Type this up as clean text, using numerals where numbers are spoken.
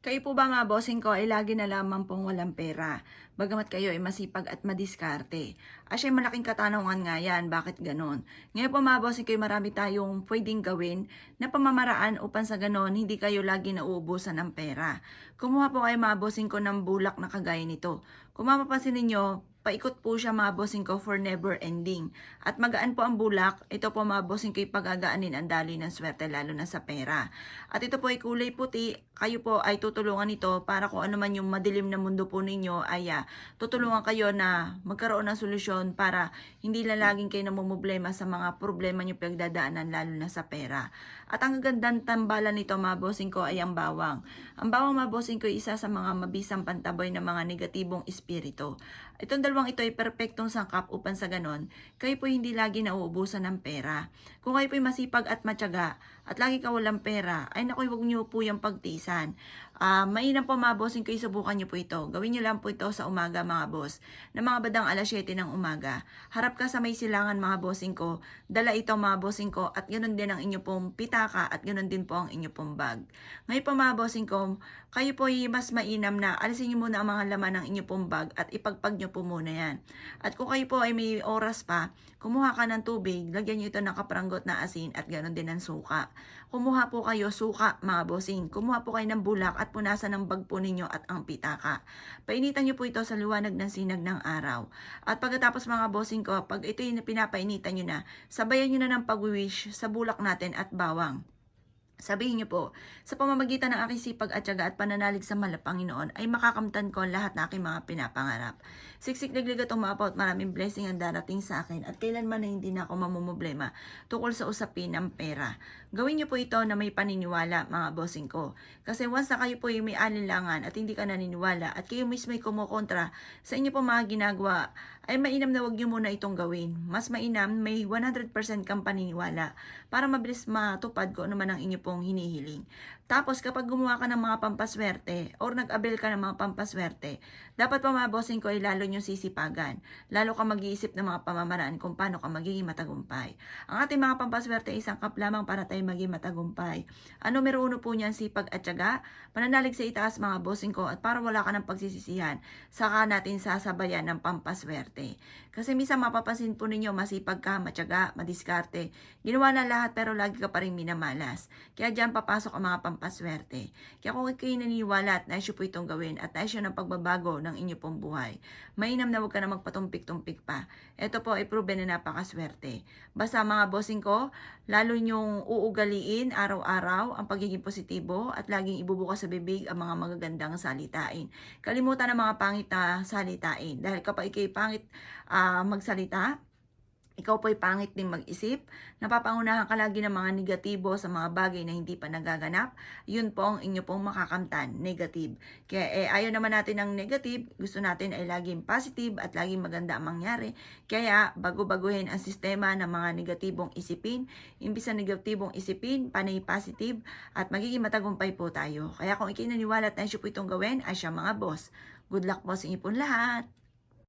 Kayo po ba mga bossing ko ay lagi na lamang pong walang pera, bagamat kayo ay masipag at madiskarte? Asya malaking katanungan nga yan, bakit ganon? Ngayon po mga bossing ko, marami tayong pwedeng gawin na pamamaraan upang sa ganon hindi kayo lagi nauubusan ng pera. Kumuha po kayo mga bossing ko ng bulak na kagaya nito. Kung mapapansin ninyo, paikot po siya mga bossing ko for never ending. At magaan po ang bulak, ito po mga bossing ko pagagaanin ang daloy ng swerte lalo na sa pera. At ito po ay kulay puti, kayo po ay tutulungan nito para kung ano man yung madilim na mundo po ninyo ay tutulungan kayo na magkaroon ng solusyon para hindi na laging kayo namumblema sa mga problema nyo pinagdadaanan lalo na sa pera. At ang gandang tambalan nito mga bossing ko ay ang bawang. Ang bawang mga bossing ko ay isa sa mga mabisang pantaboy ng mga negatibong espiritu. Itong dalawang ito ay perpektong sangkap upang sa ganon, kayo po hindi lagi nauubusan ng pera. Kung kayo po ay masipag at matyaga at lagi ka walang pera, ay naku, huwag nyo po yung pagtisan. Mainam po mga bossing ko, isubukan nyo po ito. Gawin nyo lang po ito sa umaga mga boss, na mga badang alas 7 ng umaga. Harap ka sa may silangan mga bossing ko, dala ito mga bossing ko, at ganoon din ang inyo pong pitaka at ganoon din po ang inyo pong bag. Ngayon po mga bossing ko, kayo po ay mas mainam na alisin nyo muna ang mga laman ng inyo pong bag at ipagpag nyo po muna yan. At kung kayo po ay may oras pa, kumuha ka ng tubig, lagyan nyo ito ng kapranggot na asin at ganoon din ng suka. Kumuha po kayo suka mga bossing, kumuha po kayo ng bulak at punasan ng bag po ninyo at ang pitaka. Painitan nyo po ito sa liwanag ng sinag ng araw. At pagkatapos mga bossing ko, pag ito yung pinapainitan nyo na, sabayan nyo na ng pag-wish sa bulak natin at bawang. Sabihin niyo po, sa pamamagitan ng aking sipag at tiyaga at pananalig sa mahal na Panginoon, ay makakamtan ko ang lahat na aking mga pinapangarap. Siksik naglig at umapaw at maraming blessing ang darating sa akin at kailanman na hindi na ako mamumblema tungkol sa usapin ng pera. Gawin niyo po ito na may paniniwala mga bossing ko. Kasi once na kayo po yung may alinlangan at hindi ka naniniwala at kayo mismo ay kumukontra sa inyo po mga ginagawa, ay mainam na wag niyo muna itong gawin. Mas mainam may 100% kang paniniwala para mabilis matupad ko naman ang inyo pong hinihiling. Tapos kapag gumawa ka ng mga pampaswerte or nag-avail ka ng mga pampaswerte, dapat pa mga bossing ko ay lalo nyo sisipagan. Lalo ka mag-iisip ng mga pamamaraan kung paano ka magiging matagumpay. Ang ating mga pampaswerte ay isang kap lamang para tayo maging matagumpay. Ano numero 1 po niyan, sipag at tiyaga, pananalig sa itaas mga bossing ko at para wala ka ng pagsisisihan, saka natin sasabayan ng pampaswerte. Kasi minsan mapapansin po ninyo, masipag ka, matyaga, madiskarte, ginawa na lahat pero lagi ka pa rin minamalas. Kaya dyan papasok ang mga pampaswerte. Kaya kung kayo naniniwala at nais po itong gawin at nais ng pagbabago ng inyo pong buhay, mainam na huwag ka na magpatumpik-tumpik pa. Ito po ay proven na napakaswerte. Basta mga bossing ko, lalo nyong uugaliin araw-araw ang pagiging positibo at laging ibubukas sa bibig ang mga magagandang salitain. Kalimutan ang mga pangit na salitain. Dahil kapag ikay pangit magsalita, ikaw po'y pangit din mag-isip, napapangunahan ka lagi ng mga negatibo sa mga bagay na hindi pa nagaganap, yun po ang inyo pong makakamtan, negative. Kaya ayaw naman natin ng negative, gusto natin ay laging positive at laging maganda ang mangyari. Kaya bago-baguhin ang sistema ng mga negatibong isipin, imbis na negatibong isipin, panay positive at magiging matagumpay po tayo. Kaya kung ikinaniwala at nais po itong gawin, ay siya mga boss. Good luck po sa inyo po lahat!